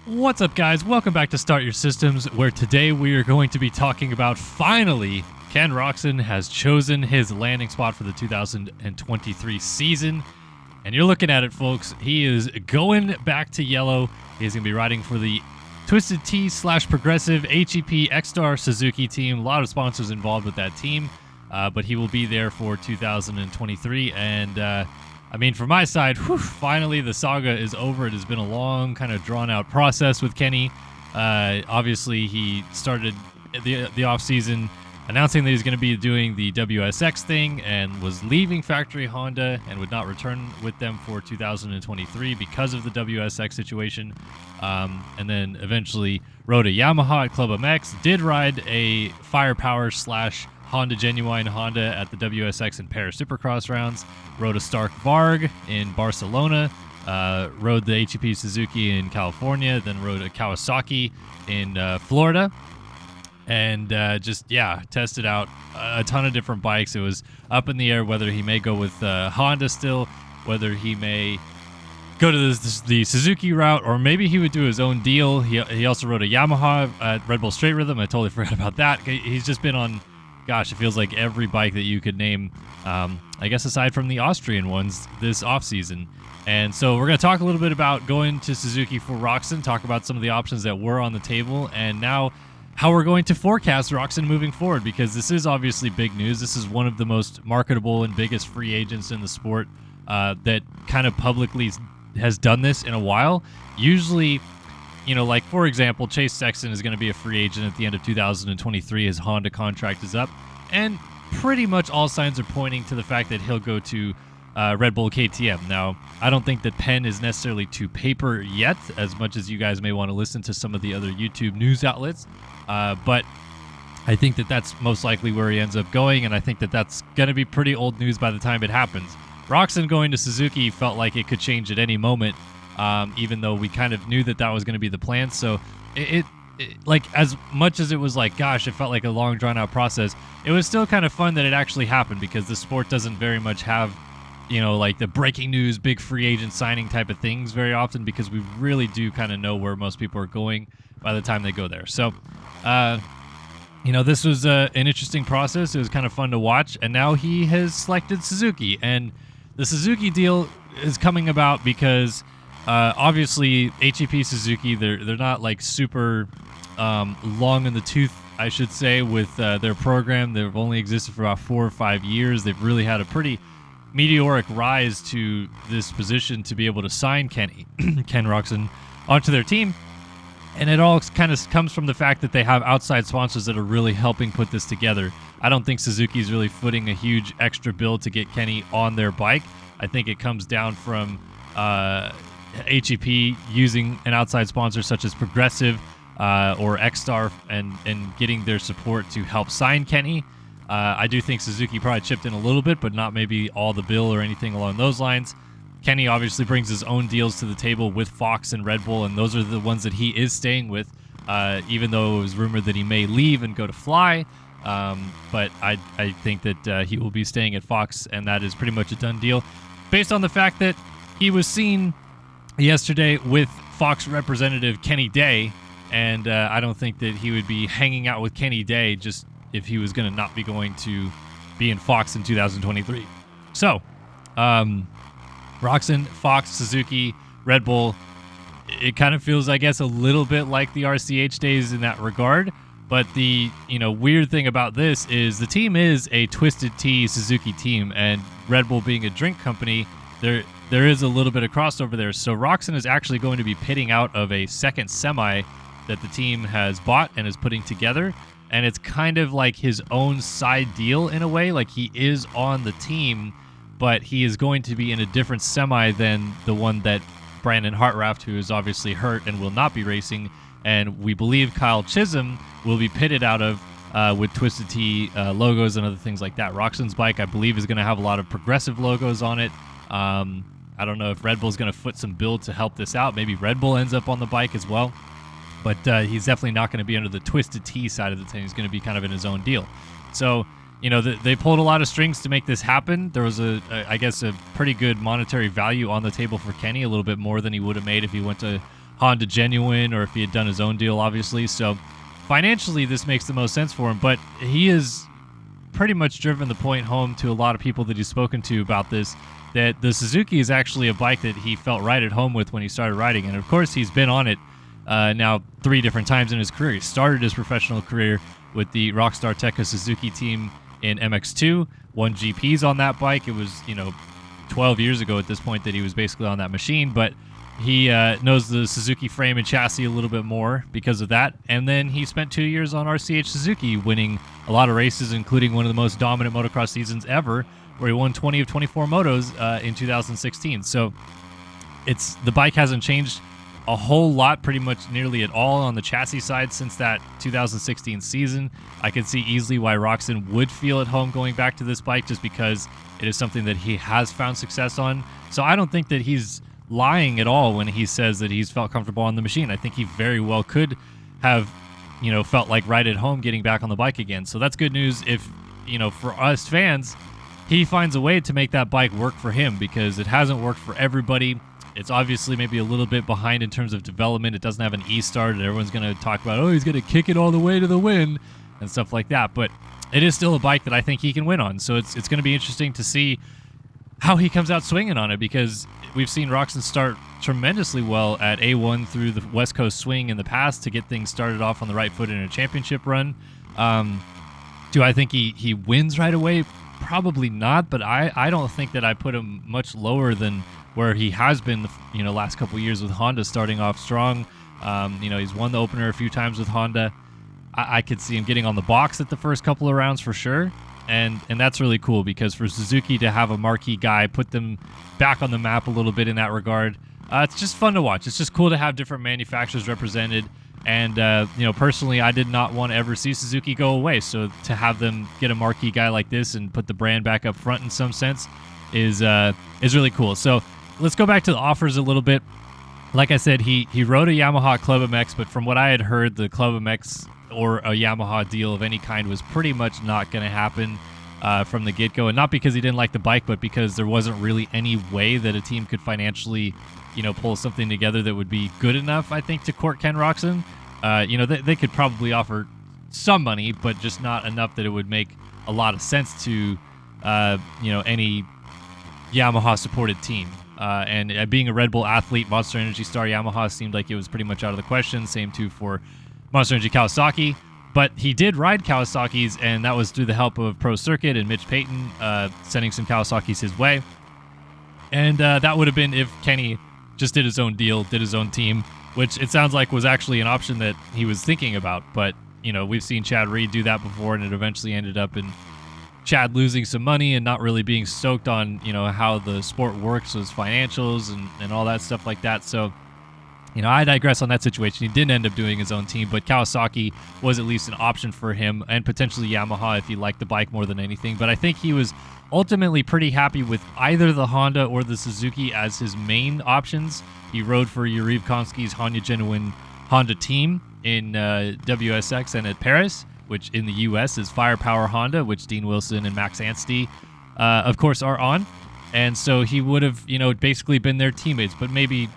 What's up, guys? Welcome back to Start Your Systems, where today we are going to be talking about, finally, Ken Roczen has chosen his landing spot for the 2023 season. And you're looking at it, folks. He is going back to yellow. He's going to be riding for the Twisted Tea / Progressive HEP Ecstar Suzuki team. A lot of sponsors involved with that team, but he will be there for 2023. And I mean, from my side, finally the saga is over. It has been a long, kind of drawn-out process with Kenny. Obviously, he started the off-season announcing that he's going to be doing the WSX thing and was leaving factory Honda and would not return with them for 2023 because of the WSX situation. And then eventually rode a Yamaha at Club MX, did ride a Firepower / Honda Genuine Honda at the WSX and Paris Supercross rounds, rode a Stark Varg in Barcelona, rode the HEP Suzuki in California, then rode a Kawasaki in Florida, and tested out a ton of different bikes. It was up in the air whether he may go with Honda still, whether he may go to the Suzuki route, or maybe he would do his own deal. He also rode a Yamaha at Red Bull Straight Rhythm. I totally forgot about that. He's just been on, gosh, it feels like every bike that you could name, I guess aside from the Austrian ones this offseason. And so we're going to talk a little bit about going to Suzuki for Roczen, talk about some of the options that were on the table, and now how we're going to forecast Roczen moving forward, because this is obviously big news. This is one of the most marketable and biggest free agents in the sport that kind of publicly has done this in a while. Usually, you know, like, for example, Chase Sexton is going to be a free agent at the end of 2023. His Honda contract is up, and pretty much all signs are pointing to the fact that he'll go to Red Bull KTM. Now, I don't think that pen is necessarily to paper yet, as much as you guys may want to listen to some of the other YouTube news outlets, but I think that that's most likely where he ends up going, and I think that that's going to be pretty old news by the time it happens. Roczen going to Suzuki felt like it could change at any moment, even though we kind of knew that that was going to be the plan. So it like, as much as it was like, gosh, it felt like a long drawn out process, it was still kind of fun that it actually happened, because the sport doesn't very much have, you know, like the breaking news, big free agent signing type of things very often, because we really do kind of know where most people are going by the time they go there. So, you know, this was an interesting process. It was kind of fun to watch, and now he has selected Suzuki, and the Suzuki deal is coming about because obviously HEP Suzuki, they're not like super long in the tooth, I should say, with their program. They've only existed for about 4 or 5 years. They've really had a pretty meteoric rise to this position to be able to sign Ken Roczen onto their team. And it all kind of comes from the fact that they have outside sponsors that are really helping put this together. I don't think Suzuki's really footing a huge extra bill to get Kenny on their bike. I think it comes down from HEP using an outside sponsor such as Progressive or Ecstar and getting their support to help sign Kenny. I do think Suzuki probably chipped in a little bit, but not maybe all the bill or anything along those lines. Kenny obviously brings his own deals to the table with Fox and Red Bull, and those are the ones that he is staying with, even though it was rumored that he may leave and go to Fly. But I think that he will be staying at Fox, and that is pretty much a done deal, based on the fact that he was seen yesterday with Fox representative Kenny Day, and I don't think that he would be hanging out with Kenny Day just if he was going to not be going to be in Fox in 2023. So, Roczen, Fox, Suzuki, Red Bull, it kind of feels, I guess, a little bit like the RCH days in that regard. But the, you know, weird thing about this is the team is a Twisted Tea Suzuki team, and Red Bull being a drink company, there is a little bit of crossover there. So Roczen is actually going to be pitting out of a second semi that the team has bought and is putting together, and it's kind of like his own side deal in a way. Like, he is on the team, but he is going to be in a different semi than the one that Brandon Hartraft, who is obviously hurt and will not be racing, and we believe Kyle Chisholm will be pitted out of with Twisted Tea logos and other things like that. Roczen's bike, I believe, is going to have a lot of Progressive logos on it. I don't know if Red Bull's going to foot some build to help this out. Maybe Red Bull ends up on the bike as well. But he's definitely not going to be under the Twisted Tea side of the thing. He's going to be kind of in his own deal. So, you know, they pulled a lot of strings to make this happen. There was, I guess, a pretty good monetary value on the table for Kenny, a little bit more than he would have made if he went to Honda Genuine or if he had done his own deal, obviously. So financially, this makes the most sense for him, but he has pretty much driven the point home to a lot of people that he's spoken to about this, that the Suzuki is actually a bike that he felt right at home with when he started riding. And of course, he's been on it now 3 different times in his career. He started his professional career with the Rockstar Tekka Suzuki team in MX2, won GPs on that bike. It was, 12 years ago at this point that he was basically on that machine, but he knows the Suzuki frame and chassis a little bit more because of that. And then he spent 2 years on RCH Suzuki, winning a lot of races, including one of the most dominant motocross seasons ever, where he won 20 of 24 motos in 2016. So the bike hasn't changed a whole lot, pretty much nearly at all on the chassis side since that 2016 season. I could see easily why Roczen would feel at home going back to this bike, just because it is something that he has found success on. So I don't think that he's lying at all when he says that he's felt comfortable on the machine. I think he very well could have, felt like right at home getting back on the bike again. So that's good news if, for us fans, he finds a way to make that bike work for him, because it hasn't worked for everybody. It's obviously maybe a little bit behind in terms of development. It doesn't have an E-start, and everyone's going to talk about, he's going to kick it all the way to the win and stuff like that. But it is still a bike that I think he can win on. So it's going to be interesting to see how he comes out swinging on it, because we've seen Roczen start tremendously well at A1 through the West Coast swing in the past to get things started off on the right foot in a championship run. Do I think he wins right away? Probably not, but I don't think that I put him much lower than where he has been, last couple of years with Honda, starting off strong. He's won the opener a few times with Honda. I could see him getting on the box at the first couple of rounds for sure. And that's really cool, because for Suzuki to have a marquee guy, put them back on the map a little bit in that regard, it's just fun to watch. It's just cool to have different manufacturers represented. And, personally, I did not want to ever see Suzuki go away. So to have them get a marquee guy like this and put the brand back up front in some sense is really cool. So let's go back to the offers a little bit. Like I said, he rode a Yamaha Club MX, but from what I had heard, the Club MX or a Yamaha deal of any kind was pretty much not going to happen from the get-go. And not because he didn't like the bike, but because there wasn't really any way that a team could financially, pull something together that would be good enough, I think, to court Ken Roczen. They could probably offer some money, but just not enough that it would make a lot of sense to, any Yamaha-supported team. And being a Red Bull athlete, Monster Energy Star Yamaha seemed like it was pretty much out of the question. Same too for Monster Energy Kawasaki. But he did ride Kawasaki's, and that was through the help of Pro Circuit and Mitch Payton sending some Kawasaki's his way. And that would have been if Kenny just did his own deal, did his own team, which it sounds like was actually an option that he was thinking about. But, we've seen Chad Reed do that before, and it eventually ended up in Chad losing some money and not really being stoked on, how the sport works with financials and all that stuff like that. So, I digress on that situation. He didn't end up doing his own team, but Kawasaki was at least an option for him, and potentially Yamaha if he liked the bike more than anything. But I think he was ultimately pretty happy with either the Honda or the Suzuki as his main options. He rode for Yuriv Konsky's Honda Genuine Honda team in WSX and at Paris, which in the U.S. is Firepower Honda, which Dean Wilson and Max Anstey, of course, are on. And so he would have, basically been their teammates, but maybe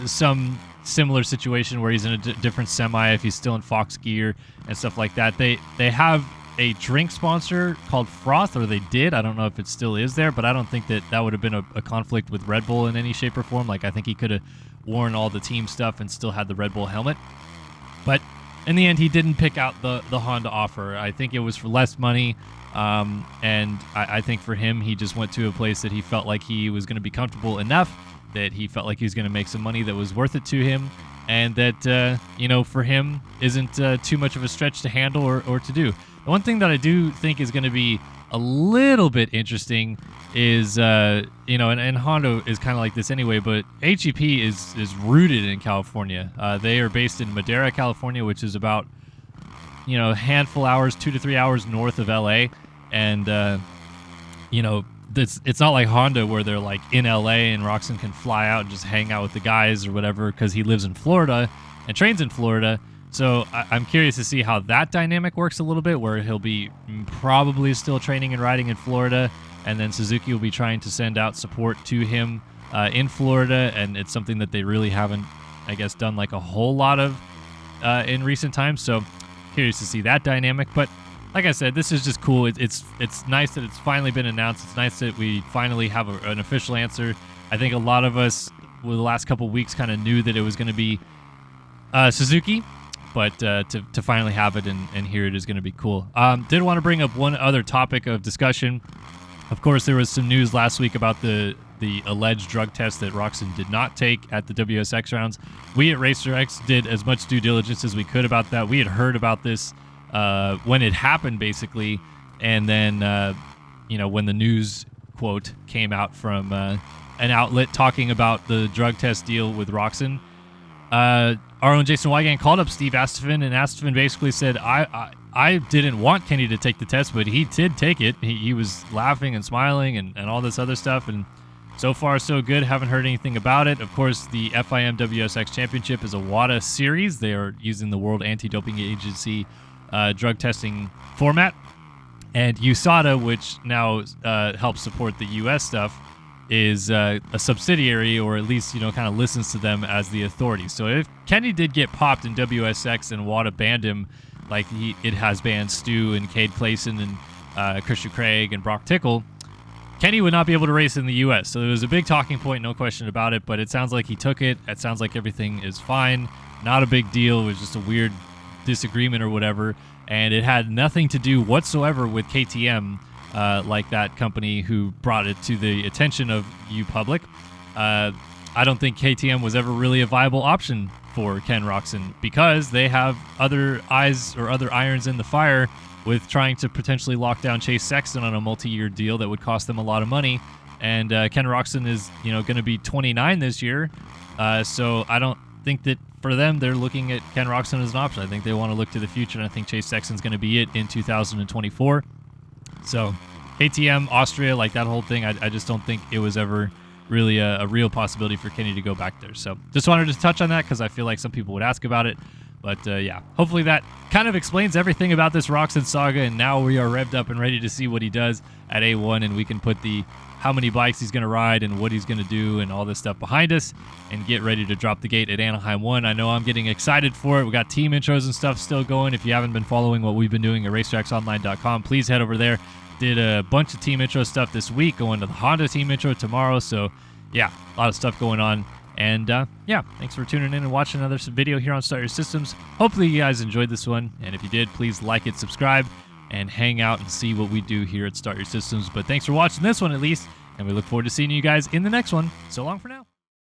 some similar situation where he's in a different semi if he's still in Fox gear and stuff like that. They have a drink sponsor called Froth, or they did. I don't know if it still is there, but I don't think that would have been a conflict with Red Bull in any shape or form. Like, I think he could have worn all the team stuff and still had the Red Bull helmet. But in the end, he didn't pick out the Honda offer. I think it was for less money, and I think for him, he just went to a place that he felt like he was going to be comfortable enough, that he felt like he was going to make some money that was worth it to him, and that, for him, isn't too much of a stretch to handle or to do. The one thing that I do think is going to be a little bit interesting is, and Honda is kind of like this anyway, but HEP is rooted in California. They are based in Madera, California, which is about, a handful hours, 2 to 3 hours north of LA. And, it's not like Honda where they're like in LA and Roczen can fly out and just hang out with the guys or whatever, because he lives in Florida and trains in Florida. So I'm curious to see how that dynamic works a little bit, where he'll be probably still training and riding in Florida, and then Suzuki will be trying to send out support to him in Florida, and it's something that they really haven't I guess, done like a whole lot of in recent times. So curious to see that dynamic. But like I said, this is just cool. It's nice that it's finally been announced. It's nice that we finally have an official answer. I think a lot of us, with the last couple weeks, kind of knew that it was going to be Suzuki, but to finally have it and hear it is going to be cool. Did want to bring up one other topic of discussion. Of course, there was some news last week about the alleged drug test that Roczen did not take at the WSX rounds. We at RacerX did as much due diligence as we could about that. We had heard about this when it happened, basically, and then when the news quote came out from an outlet talking about the drug test deal with Roczen. Our own Jason Wygant called up Steve Astafin, and Astafin basically said, I didn't want Kenny to take the test, but he did take it. He was laughing and smiling and all this other stuff, and so far so good. Haven't heard anything about it. Of course, the FIM WSX Championship is a WADA series. They are using the World Anti-Doping Agency drug testing format, and USADA, which now helps support the U.S. stuff, is a subsidiary, or at least kind of listens to them as the authority. So if Kenny did get popped in WSX and WADA banned him, like it has banned Stu and Cade Clayson and Christian Craig and Brock Tickle, Kenny would not be able to race in the U.S. So it was a big talking point, no question about it. But it sounds like he took it. It sounds like everything is fine. Not a big deal. It was just a weird disagreement or whatever, and it had nothing to do whatsoever with KTM. Like that company who brought it to the attention of you public. I don't think KTM was ever really a viable option for Ken Roczen because they have other eyes or other irons in the fire with trying to potentially lock down Chase Sexton on a multi-year deal that would cost them a lot of money. And Ken Roczen is going to be 29 this year. So I don't think that for them they're looking at Ken Roczen as an option. I think they want to look to the future, and I think Chase Sexton's going to be it in 2024. So KTM, Austria, like that whole thing, I just don't think it was ever really a real possibility for Kenny to go back there. So just wanted to touch on that because I feel like some people would ask about it. But yeah, hopefully that kind of explains everything about this Roczen saga, and now we are revved up and ready to see what he does at A1, and we can put how many bikes he's going to ride and what he's going to do and all this stuff behind us and get ready to drop the gate at Anaheim 1. I know I'm getting excited for it. We got team intros and stuff still going. If you haven't been following what we've been doing at racetracksonline.com, please head over there. Did a bunch of team intro stuff this week, going to the Honda team intro tomorrow. So yeah, a lot of stuff going on. And yeah, thanks for tuning in and watching another video here on Start Your Systems. Hopefully you guys enjoyed this one. And if you did, please like it, subscribe, and hang out and see what we do here at Start Your Systems. But thanks for watching this one at least, and we look forward to seeing you guys in the next one. So long for now.